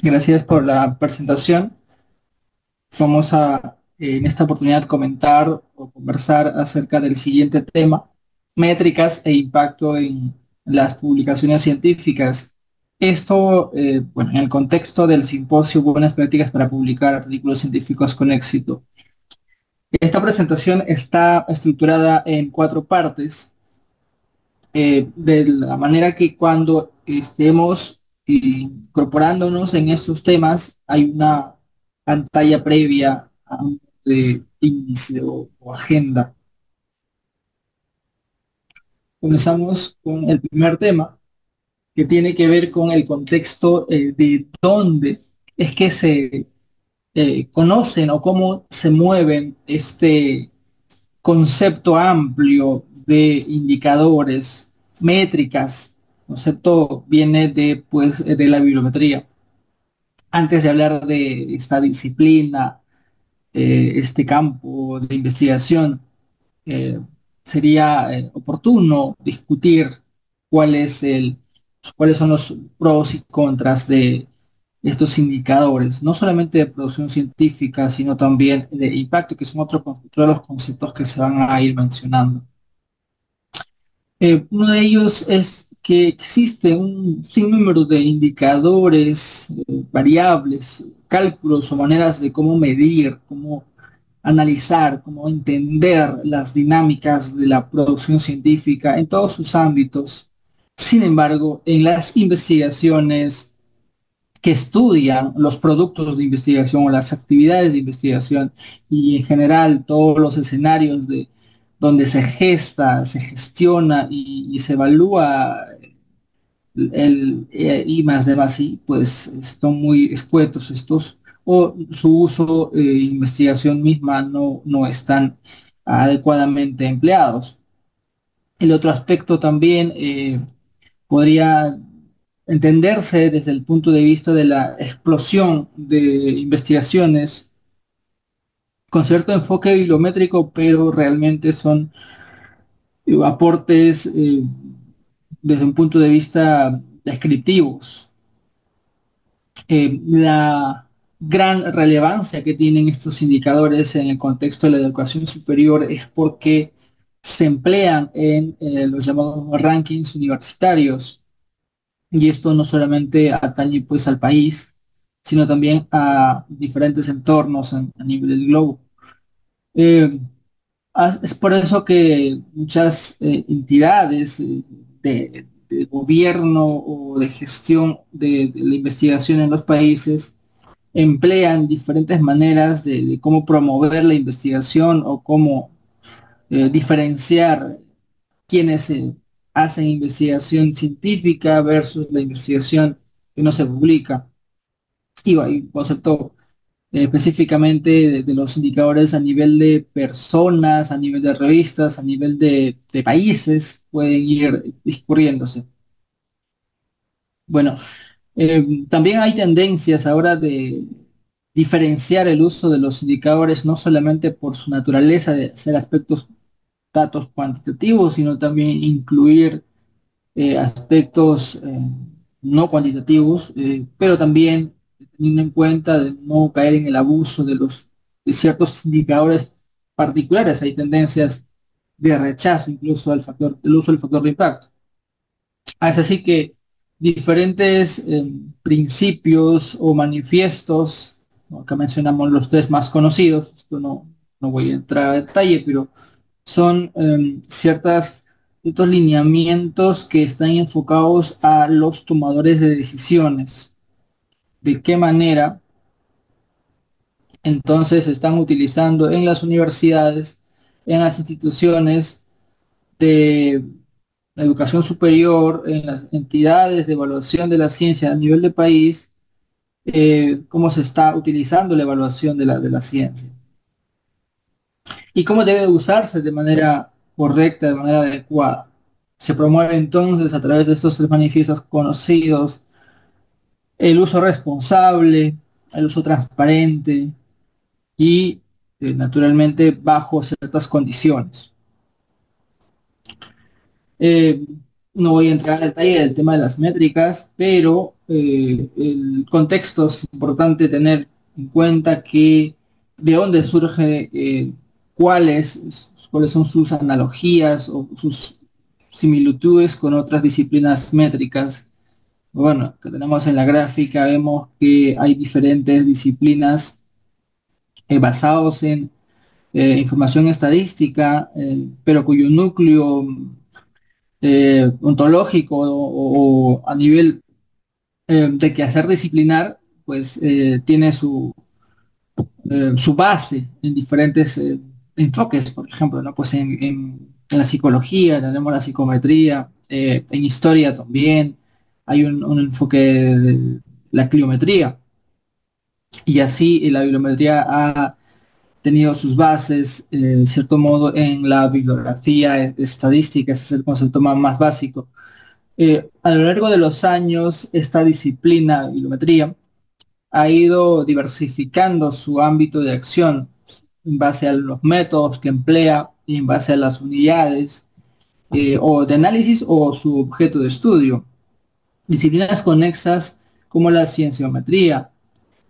Gracias por la presentación. Vamos a, en esta oportunidad, comentar o conversar acerca del siguiente tema: métricas e impacto en las publicaciones científicas. Esto, bueno, en el contexto del simposio Buenas prácticas para publicar artículos científicos con éxito. Esta presentación está estructurada en cuatro partes, de la manera que cuando estemos incorporándonos en estos temas, hay una pantalla previa de índice o agenda. Comenzamos con el primer tema, que tiene que ver con el contexto, de dónde es que se conocen o cómo se mueven este concepto amplio de indicadores, métricas. El concepto viene de, pues, de la bibliometría. Antes de hablar de esta disciplina, este campo de investigación, eh, sería oportuno discutir cuál es cuáles son los pros y contras de estos indicadores, no solamente de producción científica, sino también de impacto, que son otro de los conceptos que se van a ir mencionando. Uno de ellos es que existe un sinnúmero de indicadores, variables, cálculos o maneras de cómo medir, cómo analizar, cómo entender las dinámicas de la producción científica en todos sus ámbitos. Sin embargo, en las investigaciones que estudian los productos de investigación o las actividades de investigación y en general todos los escenarios de donde se gesta, se gestiona y se evalúa el I más D más I, pues están muy escuetos estos, o su uso, investigación misma no están adecuadamente empleados. El otro aspecto también, podría entenderse desde el punto de vista de la explosión de investigaciones con cierto enfoque bibliométrico, pero realmente son aportes, desde un punto de vista descriptivos. La gran relevancia que tienen estos indicadores en el contexto de la educación superior es porque se emplean en los llamados rankings universitarios, y esto no solamente atañe pues al país, sino también a diferentes entornos a nivel del globo. Eh, es por eso que muchas entidades, de gobierno o de gestión de la investigación en los países emplean diferentes maneras de cómo promover la investigación o cómo diferenciar quienes hacen investigación científica versus la investigación que no se publica. Y hay un concepto específicamente de los indicadores a nivel de personas, a nivel de revistas, a nivel de países, pueden ir discurriéndose. Bueno, también hay tendencias ahora de diferenciar el uso de los indicadores no solamente por su naturaleza de ser aspectos, datos cuantitativos, sino también incluir aspectos no cuantitativos, pero también teniendo en cuenta de no caer en el abuso de ciertos indicadores particulares. Hay tendencias de rechazo incluso del uso del factor de impacto. Es así que diferentes principios o manifiestos, ¿no? Acá mencionamos los tres más conocidos. Esto no voy a entrar a detalle, pero son ciertos lineamientos que están enfocados a los tomadores de decisiones. De qué manera entonces se están utilizando en las universidades, en las instituciones de educación superior, en las entidades de evaluación de la ciencia a nivel de país, cómo se está utilizando la evaluación de la ciencia y cómo debe usarse de manera correcta, de manera adecuada. Se promueve entonces, a través de estos tres manifiestos conocidos, el uso responsable, el uso transparente y, naturalmente, bajo ciertas condiciones. No voy a entrar al detalle del tema de las métricas, pero el contexto es importante tener en cuenta que de dónde surge, cuáles son sus analogías o sus similitudes con otras disciplinas métricas. Bueno, que tenemos en la gráfica, vemos que hay diferentes disciplinas basados en información estadística, pero cuyo núcleo ontológico o a nivel de quehacer disciplinar, pues tiene su base en diferentes enfoques, por ejemplo, ¿no? Pues en la psicología tenemos la psicometría, en historia también hay un enfoque de la cliometría, y así la bibliometría ha tenido sus bases, en cierto modo, en la bibliografía estadística, ese es el concepto más básico. A lo largo de los años, esta disciplina, bibliometría, ha ido diversificando su ámbito de acción en base a los métodos que emplea y en base a las unidades o de análisis o su objeto de estudio. Disciplinas conexas como la cienciometría,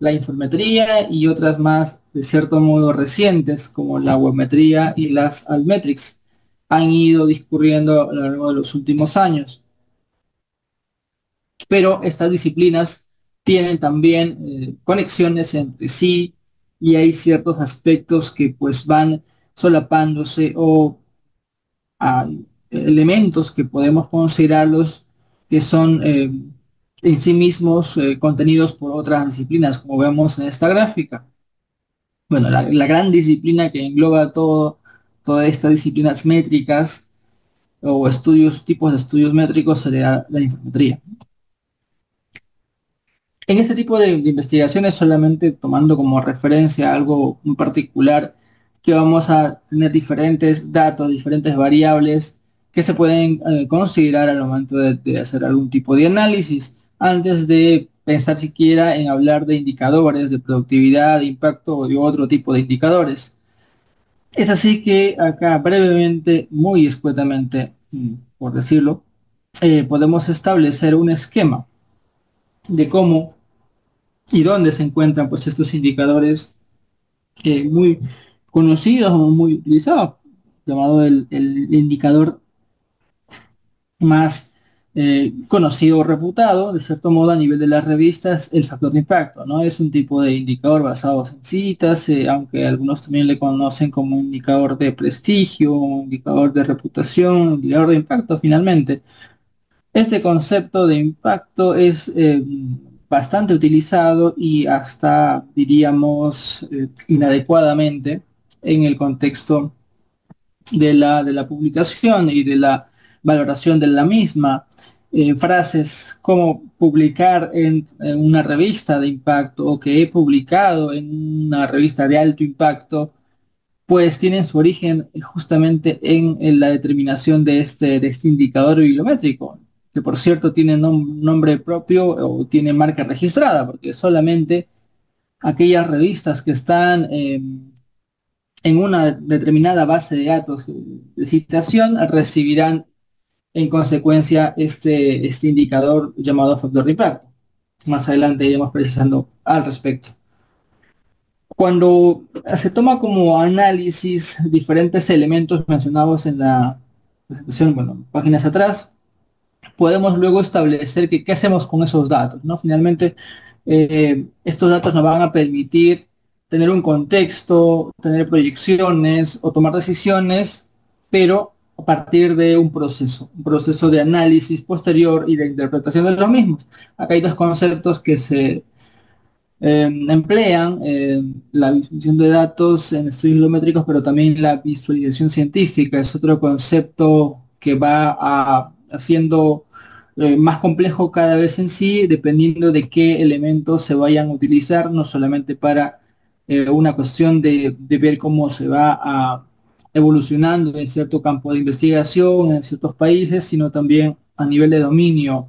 la infometría y otras más de cierto modo recientes como la webmetría y las altmetrics han ido discurriendo a lo largo de los últimos años. Pero estas disciplinas tienen también conexiones entre sí y hay ciertos aspectos que pues van solapándose o hay elementos que podemos considerarlos que son en sí mismos contenidos por otras disciplinas, como vemos en esta gráfica. Bueno, la gran disciplina que engloba todas estas disciplinas métricas o tipos de estudios métricos sería la infometría. En este tipo de investigaciones, solamente tomando como referencia algo en particular, que vamos a tener diferentes datos, diferentes variables que se pueden considerar al momento de hacer algún tipo de análisis, antes de pensar siquiera en hablar de indicadores de productividad, de impacto o de otro tipo de indicadores. Es así que acá brevemente, muy escuetamente, por decirlo, podemos establecer un esquema de cómo y dónde se encuentran pues estos indicadores muy conocidos o muy utilizados, llamado el indicador más conocido o reputado, de cierto modo a nivel de las revistas, el factor de impacto, ¿no? Es un tipo de indicador basado en citas, aunque algunos también le conocen como indicador de prestigio, indicador de reputación, indicador de impacto finalmente. Este concepto de impacto es bastante utilizado y hasta, diríamos, inadecuadamente en el contexto de la publicación y de la valoración de la misma. Frases como publicar en una revista de impacto o que he publicado en una revista de alto impacto pues tienen su origen justamente en la determinación de este indicador bibliométrico, que por cierto tiene nombre propio o tiene marca registrada, porque solamente aquellas revistas que están en una determinada base de datos de citación recibirán en consecuencia este indicador llamado factor de impacto. Más adelante iremos precisando al respecto. Cuando se toma como análisis diferentes elementos mencionados en la presentación, bueno, páginas atrás, podemos luego establecer qué hacemos con esos datos, ¿no? Finalmente, estos datos nos van a permitir tener un contexto, tener proyecciones o tomar decisiones, pero a partir de un proceso de análisis posterior y de interpretación de los mismos. Acá hay dos conceptos que se emplean la visualización de datos en estudios geométricos, pero también la visualización científica. Es otro concepto que va haciendo más complejo cada vez en sí, dependiendo de qué elementos se vayan a utilizar, no solamente para una cuestión de ver cómo se va evolucionando en cierto campo de investigación en ciertos países, sino también a nivel de dominio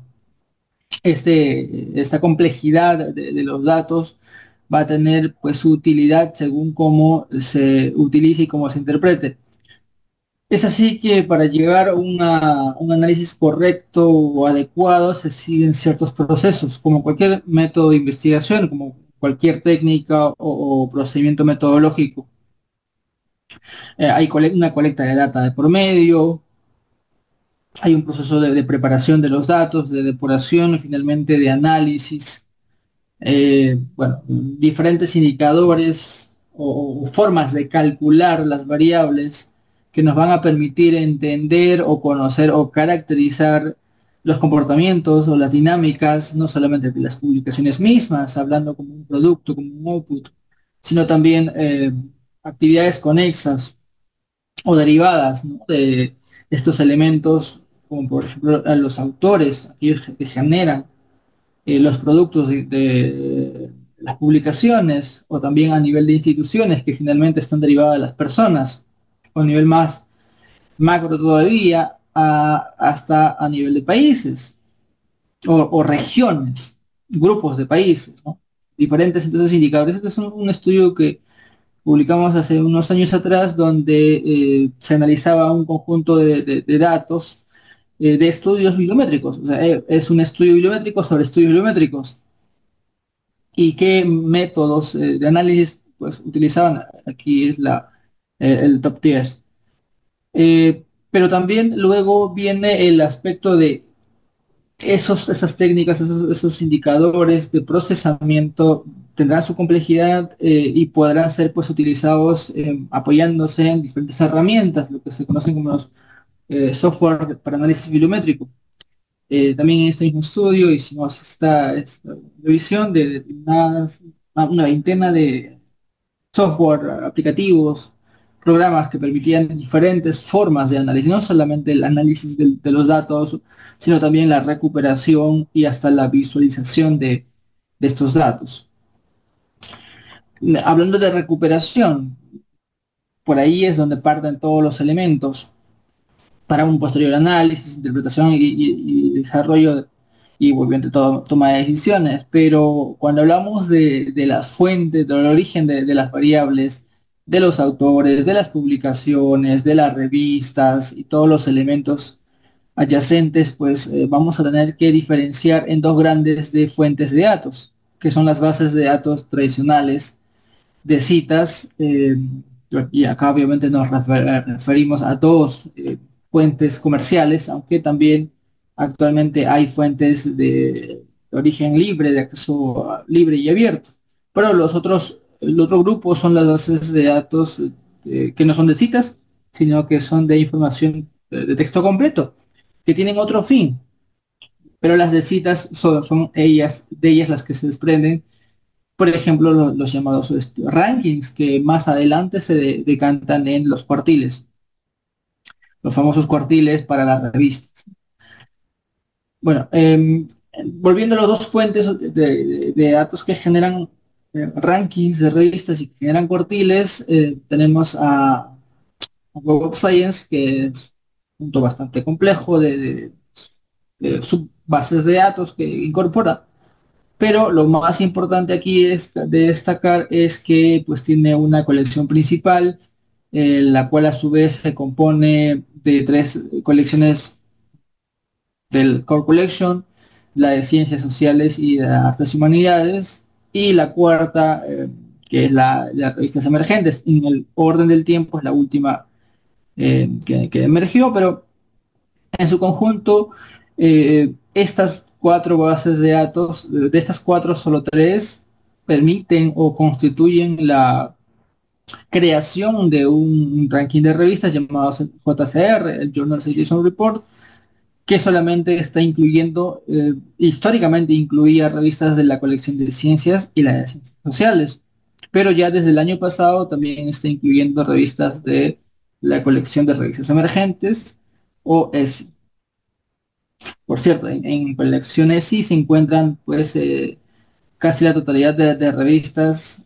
esta complejidad de los datos va a tener pues su utilidad según cómo se utilice y cómo se interprete. Es así que para llegar a un análisis correcto o adecuado se siguen ciertos procesos, como cualquier método de investigación, como cualquier técnica o procedimiento metodológico. Hay una colecta de data de por medio, hay un proceso de preparación de los datos, de depuración y finalmente de análisis. Bueno, diferentes indicadores o formas de calcular las variables que nos van a permitir entender o conocer o caracterizar los comportamientos o las dinámicas, no solamente de las publicaciones mismas, hablando como un producto, como un output, sino también actividades conexas o derivadas, ¿no?, de estos elementos, como por ejemplo a los autores, aquellos que generan los productos de las publicaciones, o también a nivel de instituciones que finalmente están derivadas de las personas, o a nivel más macro todavía, hasta a nivel de países o regiones, grupos de países, ¿no? Diferentes entonces indicadores. Este es un estudio que publicamos hace unos años atrás donde se analizaba un conjunto de datos de estudios bibliométricos. O sea, es un estudio bibliométrico sobre estudios bibliométricos y qué métodos de análisis pues utilizaban. Aquí es el top 10. Pero también luego viene el aspecto de esas técnicas, esos indicadores de procesamiento tendrán su complejidad y podrán ser pues utilizados apoyándose en diferentes herramientas, lo que se conocen como los software para análisis bibliométrico. También en este mismo estudio hicimos esta revisión de una veintena de software, aplicativos, programas que permitían diferentes formas de análisis, no solamente el análisis de los datos, sino también la recuperación y hasta la visualización de estos datos. Hablando de recuperación, por ahí es donde parten todos los elementos para un posterior análisis, interpretación y desarrollo y obviamente toma de decisiones. Pero cuando hablamos de las fuentes, del origen de las variables, de los autores, de las publicaciones, de las revistas y todos los elementos adyacentes, pues vamos a tener que diferenciar en dos grandes de fuentes de datos, que son las bases de datos tradicionales de citas, y acá obviamente nos referimos a dos fuentes comerciales, aunque también actualmente hay fuentes de origen libre, de acceso libre y abierto. Pero el otro grupo son las bases de datos que no son de citas, sino que son de información de texto completo, que tienen otro fin, pero las de citas son ellas, de ellas las que se desprenden, por ejemplo, los llamados rankings, que más adelante se decantan en los cuartiles, los famosos cuartiles para las revistas. Bueno, volviendo a las dos fuentes de datos que generan rankings de revistas y que generan cuartiles, tenemos a Web of Science, que es un punto bastante complejo de subbases de datos que incorpora. Pero lo más importante aquí es de destacar es que pues tiene una colección principal, la cual a su vez se compone de tres colecciones del Core Collection, la de Ciencias Sociales y de Artes y Humanidades, y la cuarta, que es la revistas emergentes. En el orden del tiempo es la última que emergió, pero en su conjunto, estas cuatro bases de datos, de estas cuatro, solo tres permiten o constituyen la creación de un ranking de revistas llamado JCR, el Journal Citation Report, que solamente está incluyendo, históricamente incluía revistas de la colección de ciencias y la de ciencias sociales, pero ya desde el año pasado también está incluyendo revistas de la colección de revistas emergentes o ESI. Por cierto, en colecciones sí se encuentran pues casi la totalidad de revistas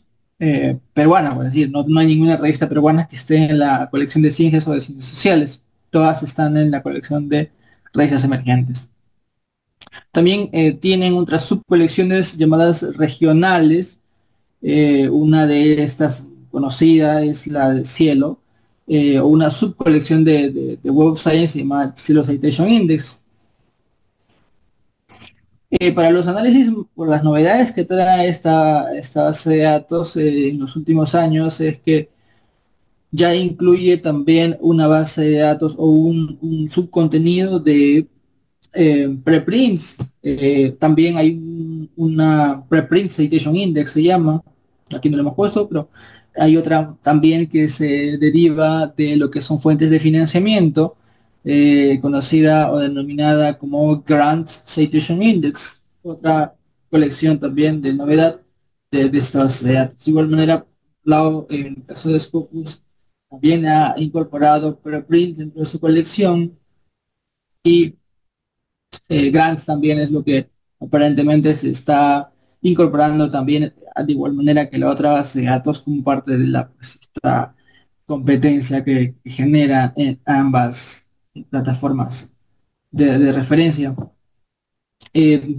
peruanas, es decir, no hay ninguna revista peruana que esté en la colección de ciencias o de ciencias sociales. Todas están en la colección de revistas emergentes. También tienen otras subcolecciones llamadas regionales. Una de estas conocida es la del cielo, o una subcolección de Web of Science llamada Zero Citation Index. Para los análisis, por las novedades que trae esta base de datos en los últimos años es que ya incluye también una base de datos o un subcontenido de preprints. También hay una preprint citation index, se llama. Aquí no lo hemos puesto, pero hay otra también que se deriva de lo que son fuentes de financiamiento, conocida o denominada como Grant Citation Index. Otra colección también de novedad de esta base de datos. De igual manera, en el caso de Scopus, también ha incorporado preprints dentro de su colección, y grants también es lo que aparentemente se está incorporando también de igual manera que la otra base de datos como parte de la, pues, esta competencia que genera ambas plataformas de referencia. Eh,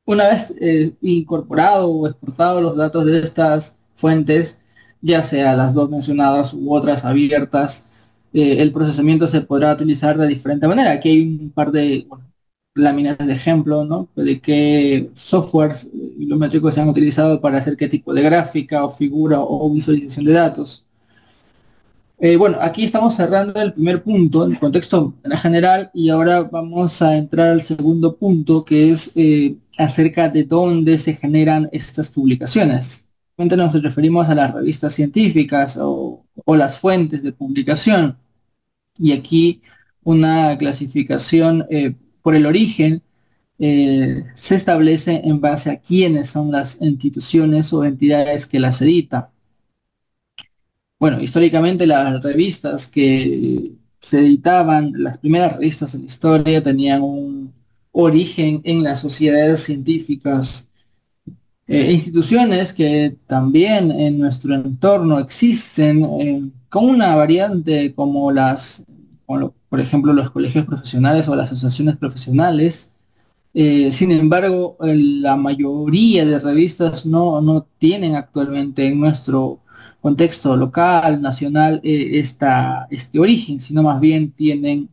una vez incorporado o exportado los datos de estas fuentes, ya sea las dos mencionadas u otras abiertas, el procesamiento se podrá utilizar de diferente manera. Aquí hay un par de láminas de ejemplo, ¿no? De qué softwares bibliométricos se han utilizado para hacer qué tipo de gráfica o figura o visualización de datos. Bueno, aquí estamos cerrando el primer punto, el contexto en general, y ahora vamos a entrar al segundo punto, que es acerca de dónde se generan estas publicaciones. Nos referimos a las revistas científicas o las fuentes de publicación, y aquí una clasificación por el origen se establece en base a quiénes son las instituciones o entidades que las editan. Bueno, históricamente las revistas que se editaban, las primeras revistas en la historia, tenían un origen en las sociedades científicas, instituciones que también en nuestro entorno existen, con una variante como por ejemplo, los colegios profesionales o las asociaciones profesionales. Sin embargo, la mayoría de revistas no tienen actualmente en nuestro contexto local, nacional, este origen, sino más bien tienen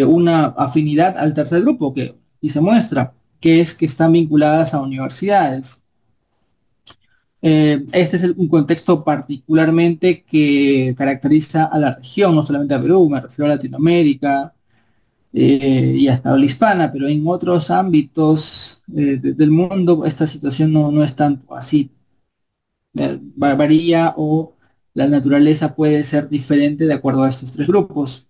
una afinidad al tercer grupo y se muestra, que es que están vinculadas a universidades. Este es un contexto particularmente que caracteriza a la región, no solamente a Perú, me refiero a Latinoamérica, y hasta habla hispana, pero en otros ámbitos del mundo esta situación no es tanto así. Varía, o la naturaleza puede ser diferente de acuerdo a estos tres grupos.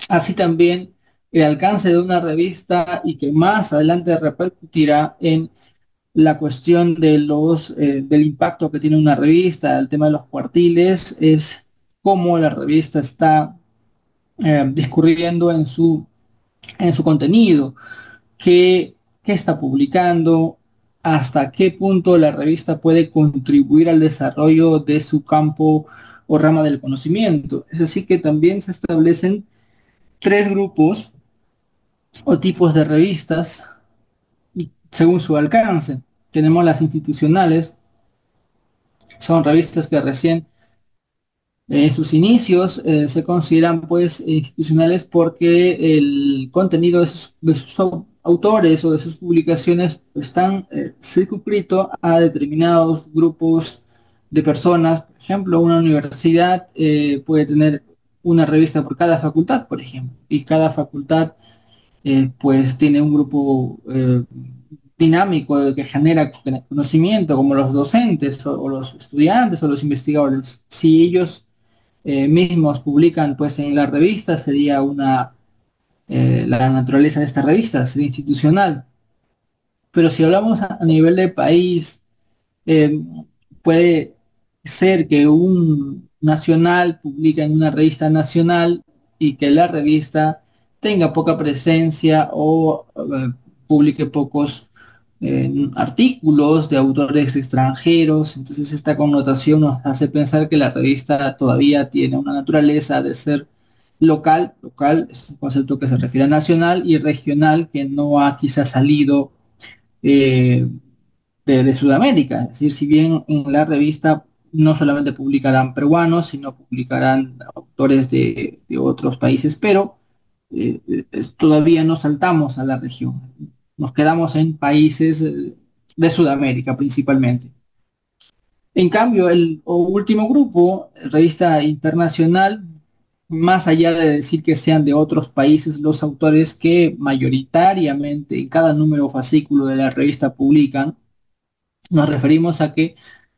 Así también el alcance de una revista, y que más adelante repercutirá en la cuestión de del impacto que tiene una revista, el tema de los cuartiles, es cómo la revista está discurriendo en su contenido, qué, qué está publicando, hasta qué punto la revista puede contribuir al desarrollo de su campo o rama del conocimiento. Es así que también se establecen tres grupos o tipos de revistas según su alcance. Tenemos las institucionales, son revistas que recién en sus inicios se consideran pues institucionales porque el contenido de sus autores o de sus publicaciones están circunscrito a determinados grupos de personas. Por ejemplo, una universidad puede tener una revista por cada facultad, por ejemplo, y cada facultad pues tiene un grupo dinámico que genera conocimiento, como los docentes o los estudiantes o los investigadores. Si ellos mismos publican pues en la revista, sería la naturaleza de esta revista, sería institucional. Pero si hablamos a nivel de país, eh, puede ser que un nacional publique en una revista nacional y que la revista tenga poca presencia o publique pocos artículos de autores extranjeros. Entonces esta connotación nos hace pensar que la revista todavía tiene una naturaleza de ser local. Local es un concepto que se refiere a nacional, y regional, que no ha quizás salido eh, de Sudamérica. Es decir, si bien en la revista no solamente publicarán peruanos, sino publicarán autores de otros países, pero todavía no saltamos a la región. Nos quedamos en países de Sudamérica principalmente. En cambio, el último grupo, revista internacional, más allá de decir que sean de otros países los autores que mayoritariamente en cada número o fascículo de la revista publican, nos referimos a que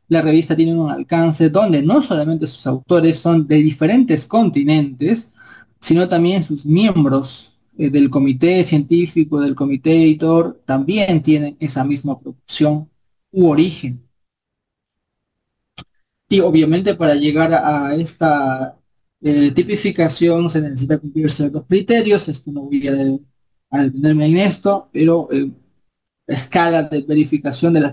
la revista tiene un alcance donde no solamente sus autores son de diferentes continentes, sino también sus miembros del comité científico, del comité editor, también tienen esa misma producción u origen. Y obviamente para llegar a esta tipificación se necesita cumplir ciertos criterios. Esto no voy a detenerme en esto, pero escala de verificación de los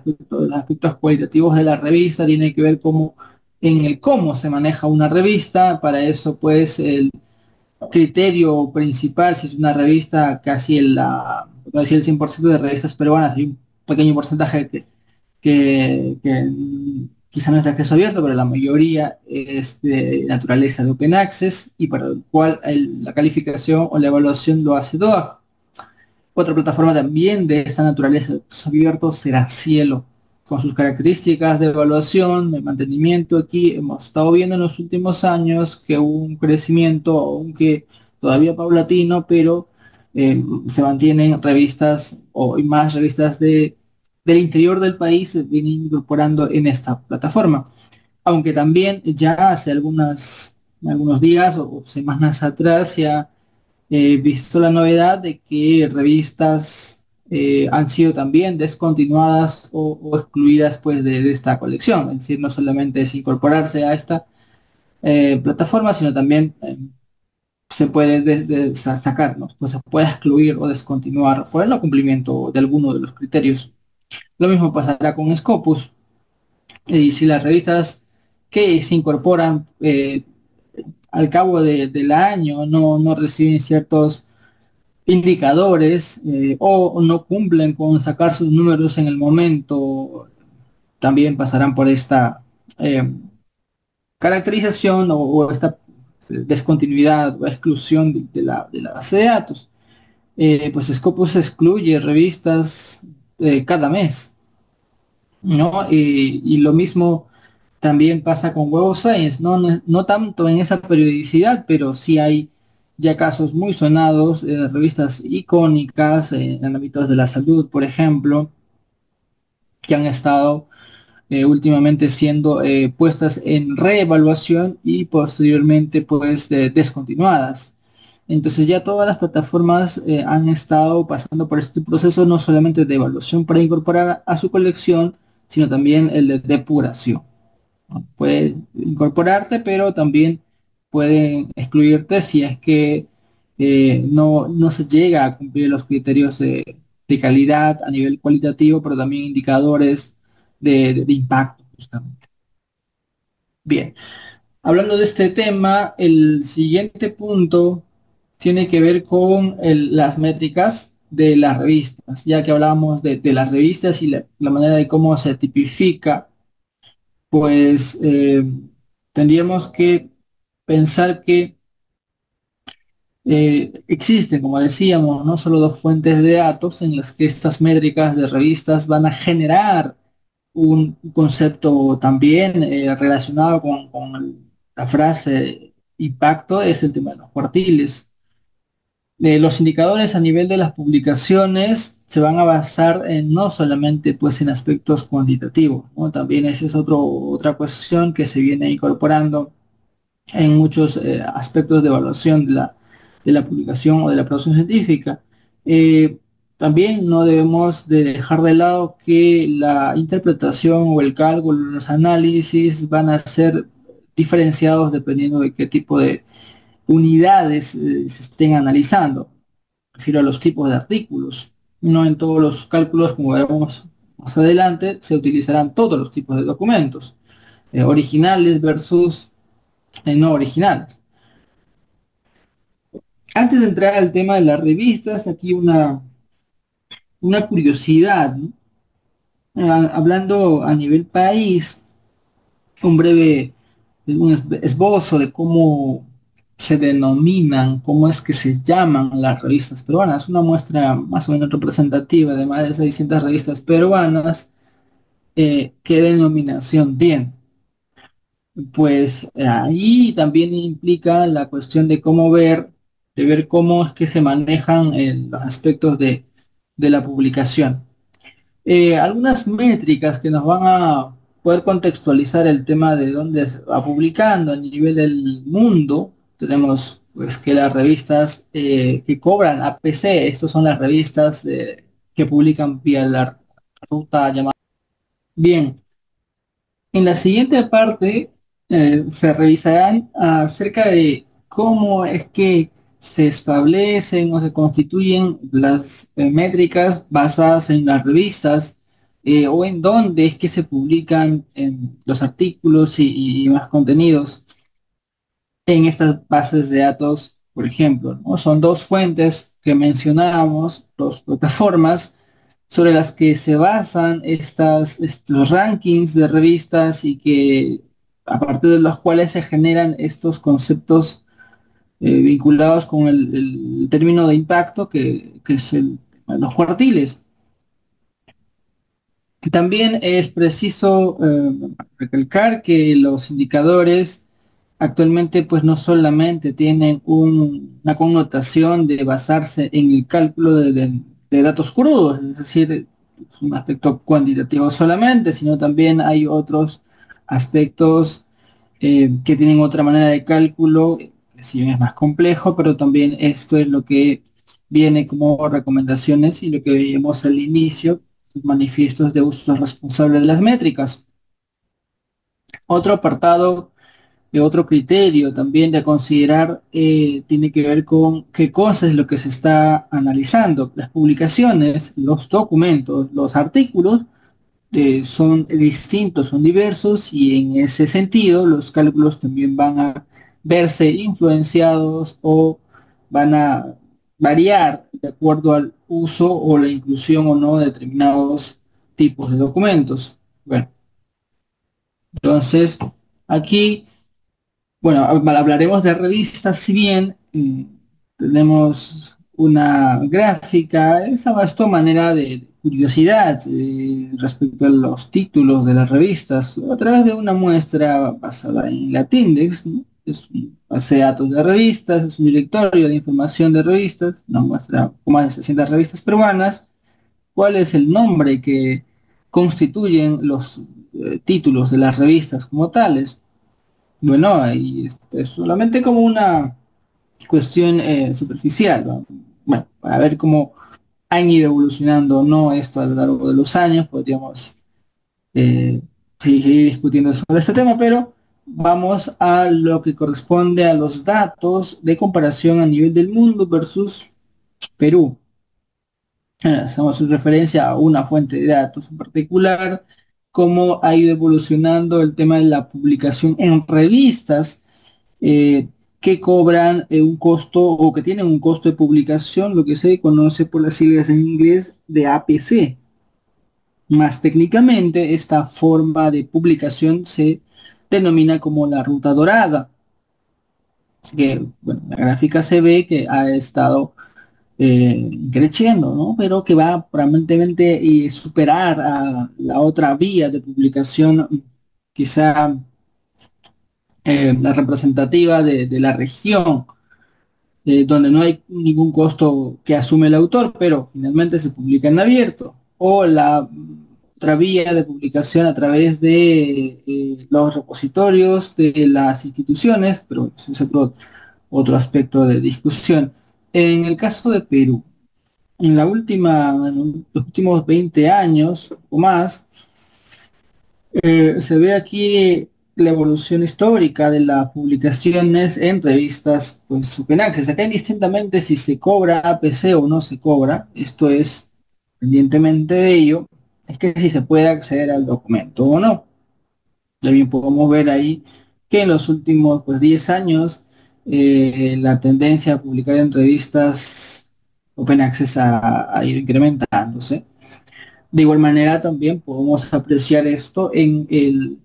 aspectos cualitativos de la revista tiene que ver cómo, en el cómo se maneja una revista. Para eso, pues, el criterio principal, si es una revista, casi no decir el 100% de revistas peruanas, hay un pequeño porcentaje que quizá no es de acceso abierto, pero la mayoría es de naturaleza de open access y para el cual la calificación o la evaluación lo hace DOAJ. Otra plataforma también de esta naturaleza de acceso abierto será Cielo, con sus características de evaluación, de mantenimiento. Aquí hemos estado viendo en los últimos años que hubo un crecimiento, aunque todavía paulatino, pero se mantienen revistas y más revistas del interior del país se vienen incorporando en esta plataforma. Aunque también ya hace algunos días o semanas atrás se ha visto la novedad de que revistas han sido también descontinuadas o excluidas pues de esta colección. Es decir, no solamente es incorporarse a esta plataforma, sino también se puede sacarnos, pues se puede excluir o descontinuar por el no cumplimiento de alguno de los criterios. Lo mismo pasará con Scopus. Y si las revistas que se incorporan al cabo del año no reciben ciertos indicadores o no cumplen con sacar sus números en el momento, también pasarán por esta eh, caracterización o esta descontinuidad o exclusión de la base de datos. Pues Scopus excluye revistas cada mes, ¿no? Y lo mismo también pasa con Web of Science, no tanto en esa periodicidad, pero sí hay ya casos muy sonados de revistas icónicas en ámbitos de la salud, por ejemplo, que han estado últimamente siendo puestas en reevaluación y posteriormente pues descontinuadas. Entonces ya todas las plataformas han estado pasando por este proceso no solamente de evaluación para incorporar a su colección, sino también el de depuración. Puedes incorporarte, pero también pueden excluirte si es que no se llega a cumplir los criterios de calidad a nivel cualitativo, pero también indicadores de impacto, justamente. Bien, hablando de este tema, el siguiente punto tiene que ver con las métricas de las revistas, ya que hablábamos de las revistas y la manera de cómo se tipifica, pues tendríamos que pensar que existen, como decíamos, no solo dos fuentes de datos en las que estas métricas de revistas van a generar un concepto también relacionado con la frase impacto, es el tema de los cuartiles. Los indicadores a nivel de las publicaciones se van a basar en no solamente pues en aspectos cuantitativos, ¿no? También esa es otra cuestión que se viene incorporando en muchos aspectos de evaluación de la publicación o de la producción científica. Eh, También no debemos de dejar de lado que la interpretación o el cálculo, los análisis van a ser diferenciados dependiendo de qué tipo de unidades se estén analizando. Refiero a los tipos de artículos. No en todos los cálculos, como veremos más adelante, se utilizarán todos los tipos de documentos, originales versus no originales. Antes de entrar al tema de las revistas, aquí una curiosidad, ¿no? Hablando a nivel país, un breve esbozo de cómo se denominan, cómo es que se llaman las revistas peruanas. Una muestra más o menos representativa de más de 600 revistas peruanas. ¿Qué denominación tiene? Pues ahí también implica la cuestión de cómo ver, de ver cómo es que se manejan los aspectos de la publicación. Algunas métricas que nos van a poder contextualizar el tema de dónde se va publicando a nivel del mundo. Tenemos pues que las revistas que cobran APC, estas son las revistas que publican vía la ruta llamada. Bien, en la siguiente parte se revisarán acerca de cómo es que se establecen o se constituyen las métricas basadas en las revistas, o en dónde es que se publican los artículos y más contenidos en estas bases de datos, por ejemplo, ¿no? Son dos fuentes que mencionábamos, dos plataformas sobre las que se basan estos rankings de revistas y que a partir de los cuales se generan estos conceptos vinculados con el término de impacto que es los cuartiles. También es preciso recalcar que los indicadores actualmente pues no solamente tienen una connotación de basarse en el cálculo de datos crudos, es decir, es un aspecto cuantitativo solamente, sino también hay otros aspectos que tienen otra manera de cálculo, que si bien es más complejo, pero también esto es lo que viene como recomendaciones y lo que veíamos al inicio, los manifiestos de uso responsable de las métricas. Otro apartado otro criterio también de considerar tiene que ver con qué cosa es lo que se está analizando. Las publicaciones, los documentos, los artículos son distintos, son diversos y en ese sentido los cálculos también van a verse influenciados o van a variar de acuerdo al uso o la inclusión o no de determinados tipos de documentos. Bueno, entonces aquí bueno, hablaremos de revistas, si bien tenemos una gráfica, esa es manera de curiosidad respecto a los títulos de las revistas, a través de una muestra basada en Latindex, ¿no? Es un base de datos de revistas, es un directorio de información de revistas, una muestra con más de 600 revistas peruanas. ¿Cuál es el nombre que constituyen los títulos de las revistas como tales? Bueno, ahí es solamente como una cuestión superficial, ¿no? Bueno, para ver cómo han ido evolucionando o no esto a lo largo de los años, podríamos eh, seguir discutiendo sobre este tema, pero vamos a lo que corresponde a los datos de comparación a nivel del mundo versus Perú. Hacemos referencia a una fuente de datos en particular, cómo ha ido evolucionando el tema de la publicación en revistas que cobran un costo o que tienen un costo de publicación, lo que se conoce por las siglas en inglés de APC. Más técnicamente, esta forma de publicación se denomina como la ruta dorada, que bueno, la gráfica se ve que ha estado creciendo, ¿no? Pero que va probablemente superar a la otra vía de publicación, quizá la representativa de la región, donde no hay ningún costo que asume el autor, pero finalmente se publica en abierto, o la otra vía de publicación a través de los repositorios de las instituciones, pero ese es otro aspecto de discusión. En el caso de Perú, en los últimos 20 años o más, se ve aquí la evolución histórica de las publicaciones en revistas pues Open Access. Acá indistintamente si se cobra APC o no se cobra, esto es, independientemente de ello, es que si se puede acceder al documento o no. También podemos ver ahí que en los últimos pues 10 años la tendencia a publicar en revistas Open Access ha ido incrementándose. De igual manera también podemos apreciar esto en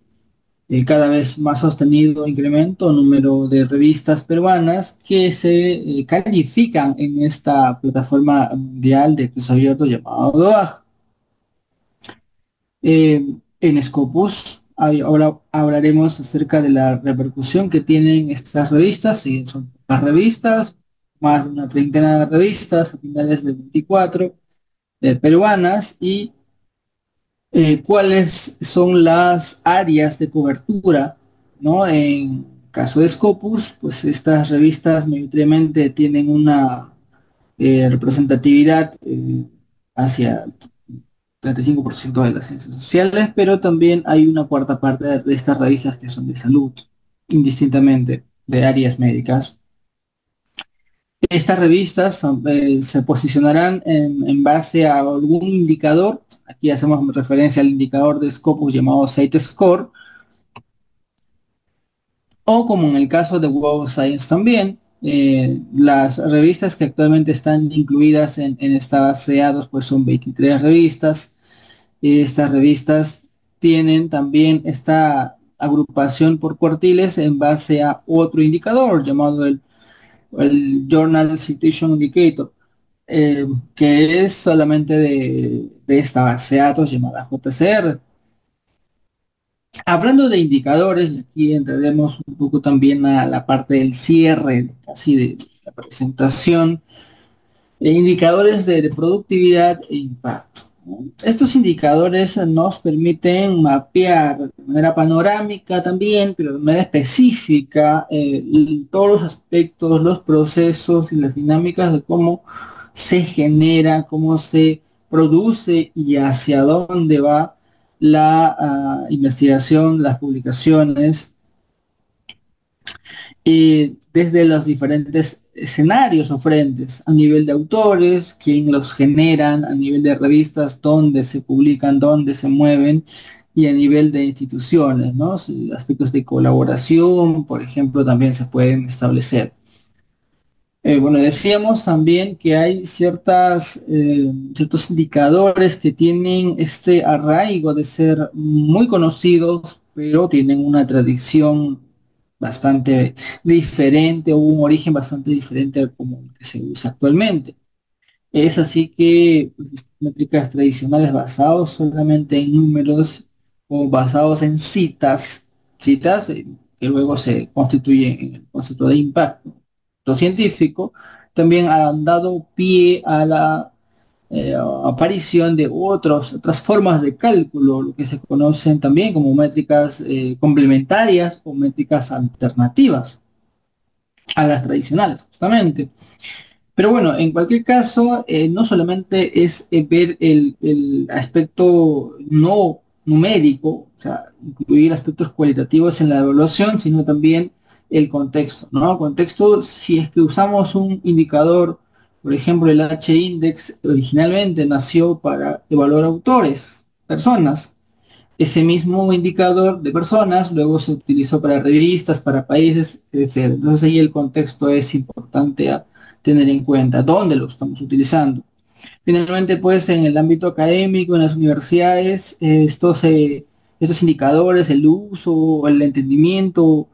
cada vez más sostenido incremento número de revistas peruanas que se califican en esta plataforma mundial de acceso abierto llamado DOAJ. En Scopus ahora hablaremos acerca de la repercusión que tienen estas revistas, y son las revistas, más de una treintena de revistas a finales del 24 peruanas, y cuáles son las áreas de cobertura, ¿no? En caso de Scopus, pues estas revistas mayoritariamente tienen una representatividad hacia 35% de las ciencias sociales, pero también hay una cuarta parte de estas revistas que son de salud, indistintamente de áreas médicas. Estas revistas se posicionarán en base a algún indicador. Aquí hacemos referencia al indicador de Scopus llamado Site Score, o como en el caso de Web of Science también, las revistas que actualmente están incluidas en esta base de datos pues son 23 revistas. Estas revistas tienen también esta agrupación por cuartiles en base a otro indicador llamado el Journal Citation Indicator, que es solamente de esta base de datos llamada JCR. Hablando de indicadores, y aquí entraremos un poco también a la parte del cierre, casi de la presentación, indicadores de productividad e impacto, ¿no? Estos indicadores nos permiten mapear de manera panorámica también, pero de manera específica, todos los aspectos, los procesos y las dinámicas de cómo se genera, cómo se produce y hacia dónde va la investigación, las publicaciones, desde los diferentes escenarios o frentes, a nivel de autores, quién los generan, a nivel de revistas, dónde se publican, dónde se mueven, y a nivel de instituciones, ¿no? Aspectos de colaboración, por ejemplo, también se pueden establecer. Bueno, decíamos también que hay ciertos indicadores que tienen este arraigo de ser muy conocidos, pero tienen una tradición bastante diferente o un origen bastante diferente al como el que se usa actualmente. Es así que pues, métricas tradicionales basados solamente en números o basados en citas que luego se constituyen en el concepto de impacto. Lo científico también han dado pie a la aparición de otras formas de cálculo, lo que se conocen también como métricas complementarias o métricas alternativas a las tradicionales, justamente. Pero bueno, en cualquier caso, no solamente es ver el aspecto no numérico, o sea, incluir aspectos cualitativos en la evaluación, sino también el contexto, ¿no? Contexto, si es que usamos un indicador, por ejemplo, el H-index originalmente nació para evaluar autores, personas. Ese mismo indicador de personas luego se utilizó para revistas, para países, etc. Entonces ahí el contexto es importante a tener en cuenta, dónde lo estamos utilizando. Finalmente, pues en el ámbito académico, en las universidades, estos indicadores, el uso, el entendimiento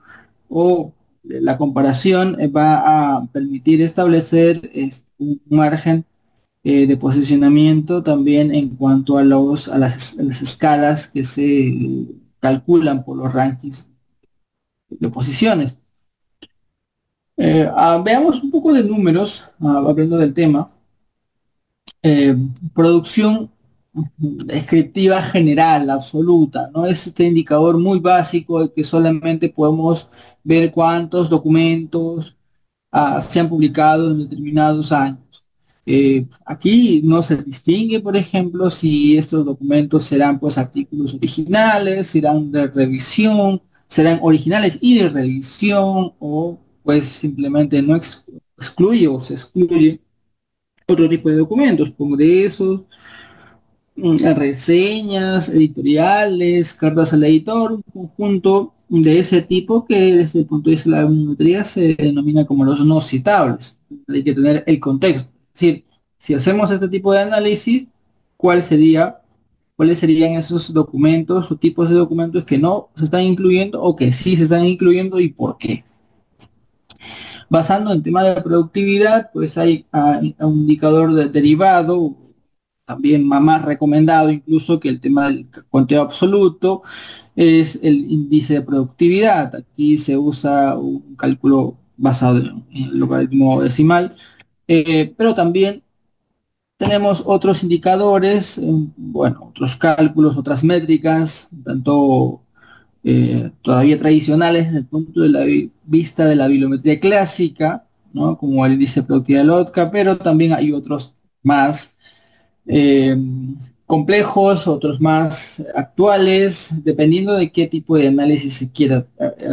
o la comparación va a permitir establecer un margen de posicionamiento también en cuanto a las escalas que se calculan por los rankings de posiciones. Veamos un poco de números, hablando del tema. Eh, Producción descriptiva general, absoluta, ¿no? Es este indicador muy básico de que solamente podemos ver cuántos documentos se han publicado en determinados años. Aquí no se distingue, por ejemplo, si estos documentos serán pues artículos originales, serán de revisión, serán originales y de revisión, o pues simplemente no excluye o se excluye otro tipo de documentos, congresos, reseñas, editoriales, cartas al editor, un conjunto de ese tipo que desde el punto de vista de la bibliometría se denomina como los no citables. Hay que tener el contexto. Es decir, si hacemos este tipo de análisis, ¿cuál sería cuáles serían esos documentos o tipos de documentos que no se están incluyendo o que sí se están incluyendo y por qué. Basando en tema de productividad, pues hay un indicador derivado, también más recomendado incluso que el tema del conteo absoluto, es el índice de productividad. Aquí se usa un cálculo basado en el logaritmo decimal, pero también tenemos otros indicadores, bueno, otros cálculos, otras métricas, tanto todavía tradicionales desde el punto de la vista de la bibliometría clásica, ¿no? Como el índice de productividad de Lotka, pero también hay otros más eh, complejos, otros más actuales, dependiendo de qué tipo de análisis se quiera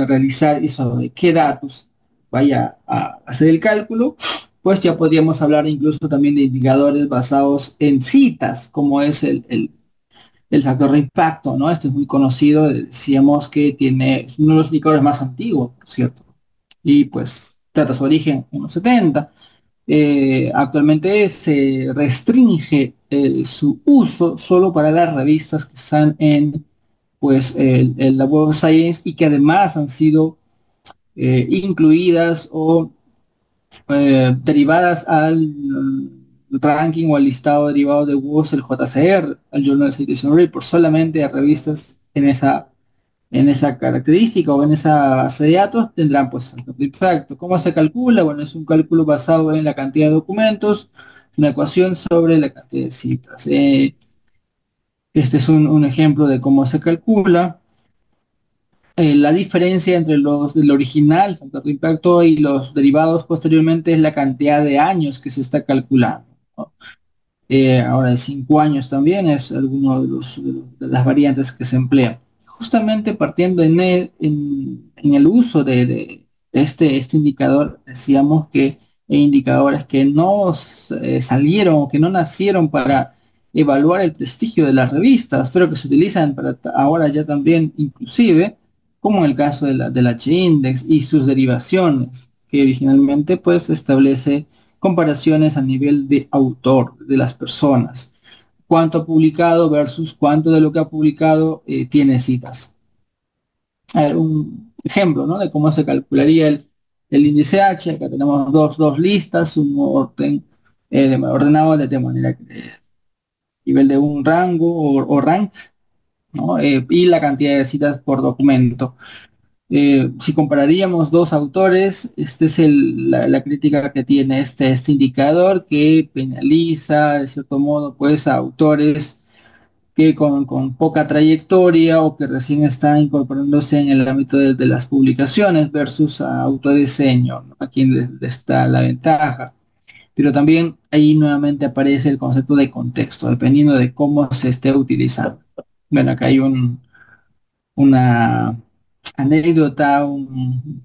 realizar y sobre qué datos vaya a hacer el cálculo, pues ya podríamos hablar incluso también de indicadores basados en citas, como es el factor de impacto, ¿no? Este es muy conocido, decíamos que tiene, es uno de los indicadores más antiguos, por cierto, y pues trata su origen en los 70. Actualmente se restringe su uso solo para las revistas que están en pues la Web of Science y que además han sido incluidas o derivadas al ranking o al listado derivado de WOS, el JCR, al Journal Citation Report, solamente a revistas en esa característica o en esa base de datos tendrán pues el impacto. ¿Cómo se calcula? Bueno, es un cálculo basado en la cantidad de documentos, una ecuación sobre la cantidad de citas. Este es un ejemplo de cómo se calcula. La diferencia entre el original, factor de impacto, y los derivados posteriormente es la cantidad de años que se está calculando, ¿no? Ahora de 5 años también es alguno de las variantes que se emplean. Justamente partiendo en el uso de este indicador, decíamos que hay indicadores que no salieron o que no nacieron para evaluar el prestigio de las revistas, pero que se utilizan para ahora ya también inclusive, como en el caso del H-Index y sus derivaciones, que originalmente pues establece comparaciones a nivel de autor de las personas. Cuánto ha publicado versus cuánto de lo que ha publicado tiene citas. A ver, un ejemplo, ¿no? De cómo se calcularía el índice H. Acá tenemos dos listas, un orden ordenado de manera que nivel de un rango o rank, ¿no? Y la cantidad de citas por documento. Si compararíamos dos autores, esta es la crítica que tiene este indicador que penaliza de cierto modo pues a autores que con poca trayectoria o que recién están incorporándose en el ámbito de las publicaciones versus a autores senior, ¿no? Aquí está la ventaja. Pero también ahí nuevamente aparece el concepto de contexto, dependiendo de cómo se esté utilizando. Bueno, acá hay una anécdota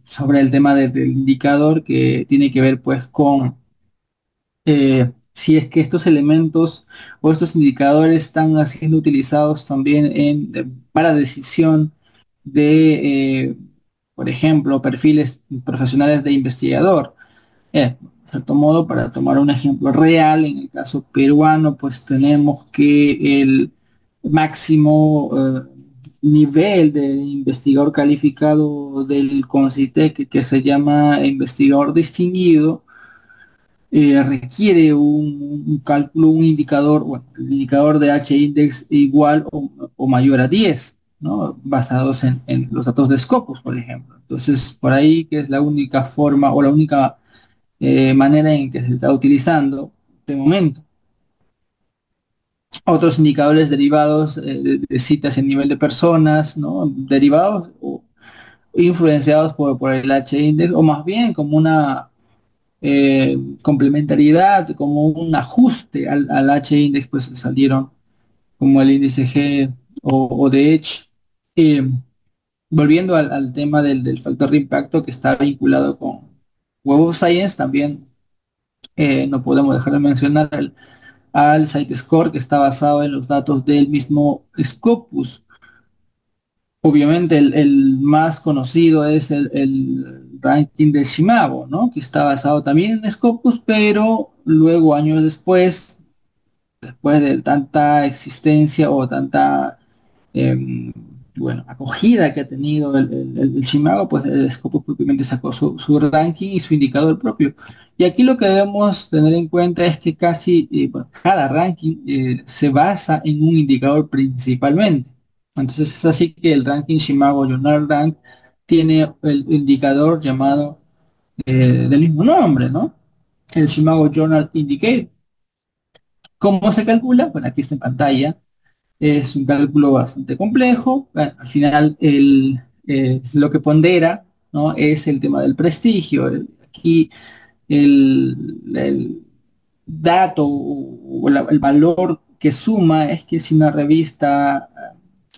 sobre el tema del indicador que tiene que ver pues con si es que estos elementos o estos indicadores están siendo utilizados también para decisión de, por ejemplo, perfiles profesionales de investigador. De cierto modo, para tomar un ejemplo real, en el caso peruano, pues tenemos que el máximo nivel de investigador calificado del CONCITEC, que se llama investigador distinguido, requiere un cálculo, un indicador, bueno, el indicador de H-index igual o mayor a 10, ¿no? Basados en los datos de Scopus, por ejemplo. Entonces, por ahí que es la única forma o la única manera en que se está utilizando de momento. Otros indicadores derivados de citas en nivel de personas, ¿no? Derivados o influenciados por el H-index, o más bien como una complementariedad, como un ajuste al H-index, pues salieron como el índice G o de Edge. Eh, Volviendo al tema del factor de impacto que está vinculado con Web of Science, también no podemos dejar de mencionar al Site-Score, que está basado en los datos del mismo Scopus. Obviamente el más conocido es el ranking de Shimabo, ¿no? Que está basado también en Scopus, pero luego años después, después de tanta existencia o tanta em, bueno, acogida que ha tenido el Shimago, pues el Scopus propiamente sacó su ranking y su indicador propio. Y aquí lo que debemos tener en cuenta es que casi bueno, cada ranking se basa en un indicador principalmente. Entonces es así que el ranking Shimago Journal Rank tiene el indicador llamado del mismo nombre, ¿no? El Shimago Journal Indicator. ¿Cómo se calcula? Bueno, aquí está en pantalla. Es un cálculo bastante complejo. Bueno, al final, lo que pondera, ¿no? Es el tema del prestigio. Aquí el dato o el valor que suma es que si una revista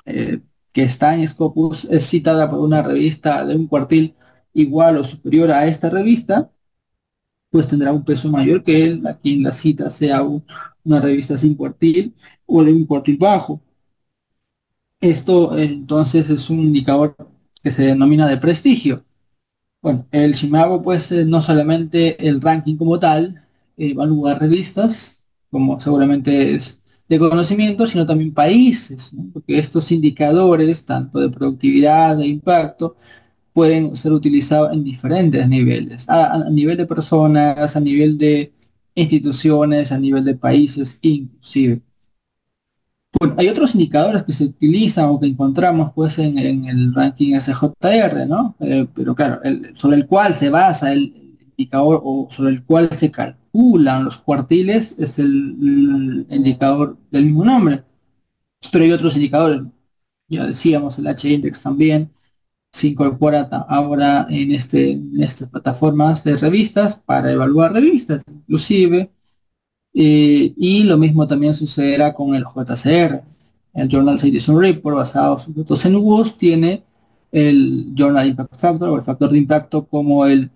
eh, que está en Scopus es citada por una revista de un cuartil igual o superior a esta revista, pues tendrá un peso mayor que él, a quien la cita sea una revista sin cuartil o de un cuartil bajo. Esto entonces es un indicador que se denomina de prestigio. Bueno, el Shimago pues no solamente el ranking como tal, evalúa revistas, como seguramente es de conocimiento, sino también países, ¿no? Porque estos indicadores, tanto de productividad, de impacto, pueden ser utilizados en diferentes niveles, a nivel de personas, a nivel de instituciones, a nivel de países, inclusive. Bueno, hay otros indicadores que se utilizan o que encontramos pues en el ranking SJR, ¿no? Pero claro, sobre el cual se basa el indicador o sobre el cual se calculan los cuartiles es el indicador del mismo nombre. Pero hay otros indicadores, ya decíamos, el H-index también se incorpora ahora en estas plataformas de revistas para evaluar revistas, inclusive. Y lo mismo también sucederá con el JCR. El Journal Citation Report, basado en sus datos en WOS, tiene el Journal Impact Factor o el factor de impacto como el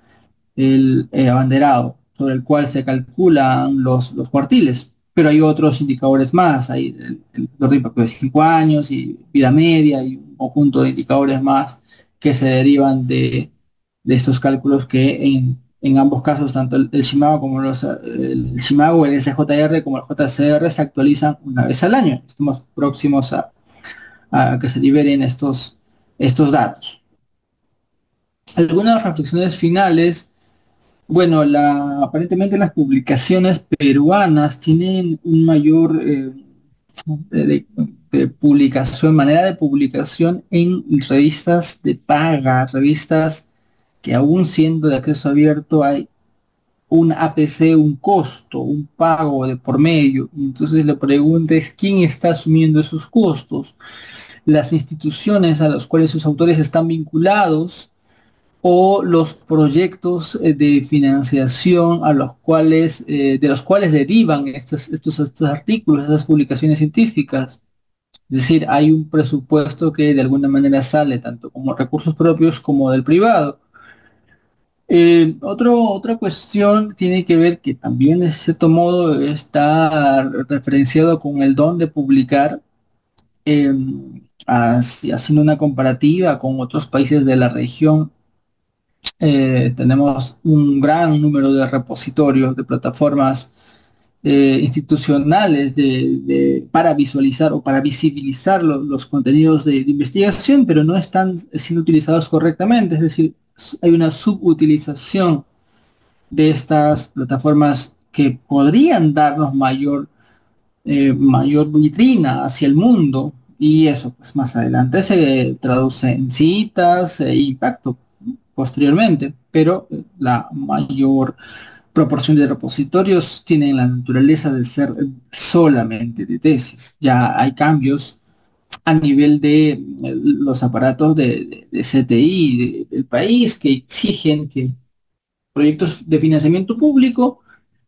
abanderado, sobre el cual se calculan los cuartiles. Pero hay otros indicadores más, hay el factor de impacto de 5 años y vida media y un conjunto de indicadores más que se derivan de estos cálculos que en ambos casos, tanto el Shimago como el Shimago, el SJR como el JCR se actualizan una vez al año. Estamos próximos a que se liberen estos datos. Algunas reflexiones finales. Bueno, aparentemente las publicaciones peruanas tienen un mayor de, de- de publicación, manera de publicación en revistas de paga, revistas que aún siendo de acceso abierto hay un APC, un costo, un pago de por medio. Y entonces la pregunta es, ¿quién está asumiendo esos costos? ¿Las instituciones a las cuales sus autores están vinculados o los proyectos de financiación a los cuales, de los cuales derivan estos artículos, estas publicaciones científicas? Es decir, hay un presupuesto que de alguna manera sale tanto como recursos propios como del privado. Otra cuestión tiene que ver que también de cierto modo está referenciado con el don de publicar, eh, haciendo una comparativa con otros países de la región. Tenemos un gran número de repositorios, de plataformas institucionales para visualizar o para visibilizar los contenidos de investigación, pero no están siendo utilizados correctamente. Es decir, hay una subutilización de estas plataformas que podrían darnos mayor vitrina hacia el mundo, y eso pues más adelante se traduce en citas e impacto posteriormente, pero la mayor proporción de repositorios tienen la naturaleza de ser solamente de tesis. Ya hay cambios a nivel de los aparatos de CTI del país que exigen que proyectos de financiamiento público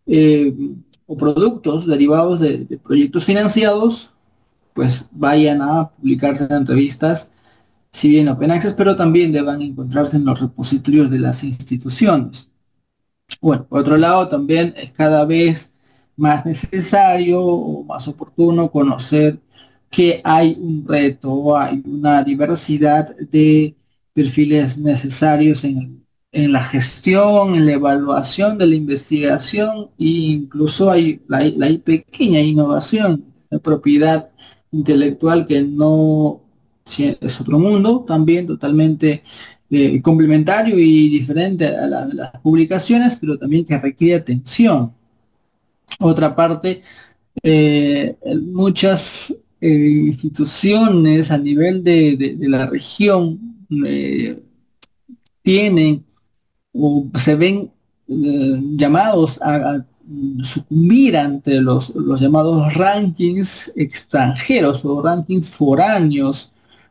eh, o productos derivados de proyectos financiados, pues vayan a publicarse en revistas, si bien open access, pero también deban encontrarse en los repositorios de las instituciones. Bueno, por otro lado, también es cada vez más necesario o más oportuno conocer que hay un reto, hay una diversidad de perfiles necesarios en la gestión, en la evaluación de la investigación e incluso hay pequeña innovación de propiedad intelectual que no sí, es otro mundo, también totalmente complementario y diferente a las publicaciones, pero también que requiere atención. Otra parte, muchas instituciones a nivel de la región tienen o se ven llamados a sucumbir ante los llamados rankings extranjeros o rankings foráneos,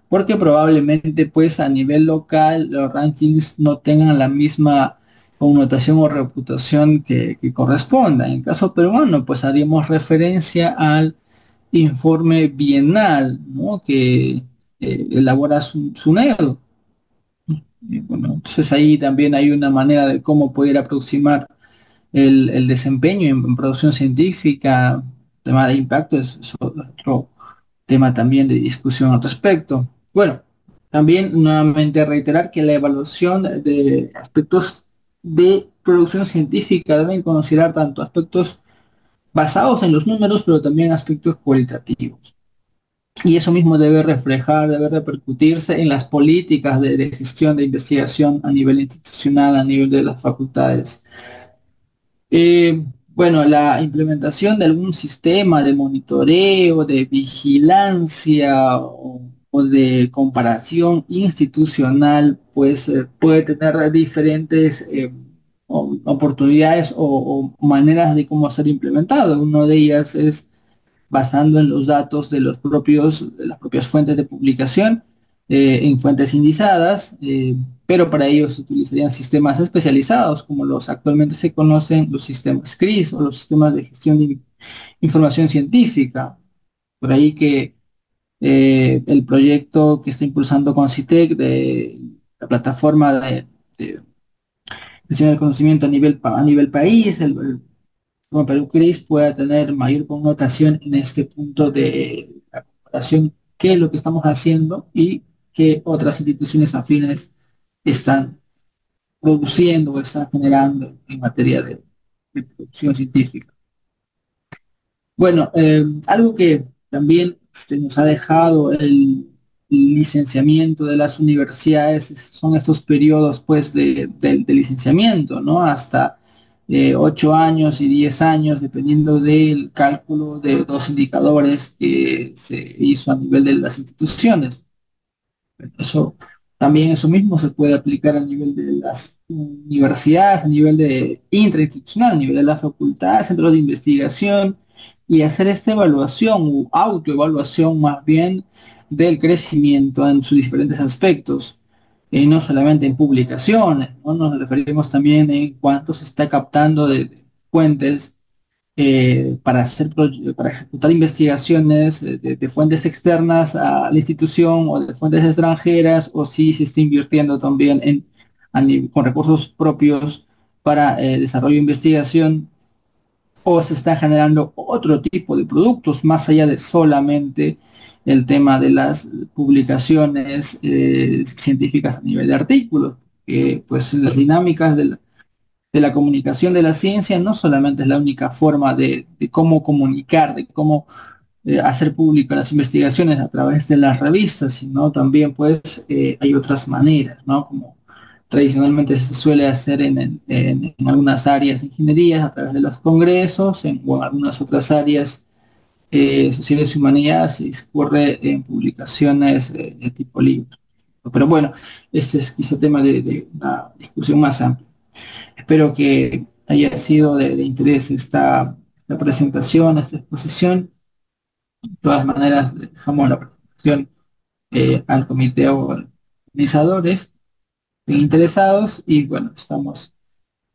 porque probablemente pues a nivel local los rankings no tengan la misma connotación o reputación que corresponda. En el caso peruano, pues haríamos referencia al informe bienal, ¿no? que elabora SUNEDU. Y bueno, entonces ahí también hay una manera de cómo poder aproximar el desempeño en producción científica, tema de impacto, es otro tema también de discusión al respecto. Bueno, también nuevamente reiterar que la evaluación de aspectos de producción científica deben considerar tanto aspectos basados en los números, pero también aspectos cualitativos. Y eso mismo debe reflejar, debe repercutirse en las políticas de gestión de investigación a nivel institucional, a nivel de las facultades. Bueno, la implementación de algún sistema de monitoreo, de vigilancia o de comparación institucional, pues puede tener diferentes oportunidades o maneras de cómo ser implementado. Una de ellas es basando en los datos de las propias fuentes de publicación, en fuentes indizadas, pero para ello se utilizarían sistemas especializados, como los actualmente se conocen los sistemas CRIS o los sistemas de gestión de información científica. Por ahí que el proyecto que está impulsando Concitec de la plataforma de gestión del conocimiento a nivel país, como Perú CRIS pueda tener mayor connotación en este punto de la comparación, qué es lo que estamos haciendo y qué otras instituciones afines están produciendo o están generando en materia de producción científica. Bueno, algo que también nos ha dejado el licenciamiento de las universidades son estos periodos pues de licenciamiento, ¿no? Hasta 8 años y 10 años, dependiendo del cálculo de dos indicadores que se hizo a nivel de las instituciones. Eso también eso mismo se puede aplicar a nivel de las universidades, a nivel de intrainstitucional, a nivel de la facultad, centros de investigación, y hacer esta evaluación o autoevaluación más bien del crecimiento en sus diferentes aspectos, no solamente en publicaciones, ¿no? Nos referimos también en cuánto se está captando de fuentes para ejecutar investigaciones de fuentes externas a la institución o de fuentes extranjeras, o si se está invirtiendo también con recursos propios para desarrollo de investigación, o se está generando otro tipo de productos más allá de solamente el tema de las publicaciones científicas a nivel de artículos, que pues las dinámicas de la comunicación de la ciencia no solamente es la única forma de cómo comunicar, de cómo hacer público las investigaciones a través de las revistas, sino también pues hay otras maneras, ¿no? Como tradicionalmente se suele hacer en algunas áreas de ingeniería a través de los congresos, o en algunas otras áreas sociales y humanidades se discurre en publicaciones de tipo libro. Pero bueno, este es quizá tema de una discusión más amplia. Espero que haya sido de interés esta presentación, esta exposición. De todas maneras, dejamos la presentación al comité o organizadores interesados y bueno, estamos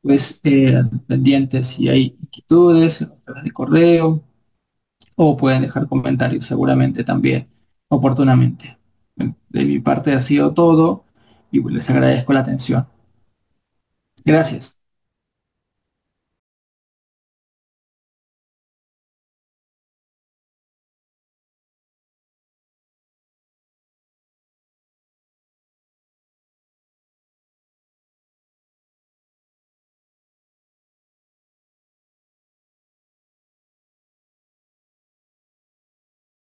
pues pendientes si hay inquietudes a través de correo o pueden dejar comentarios seguramente también oportunamente. De mi parte ha sido todo y pues, les agradezco la atención. Gracias.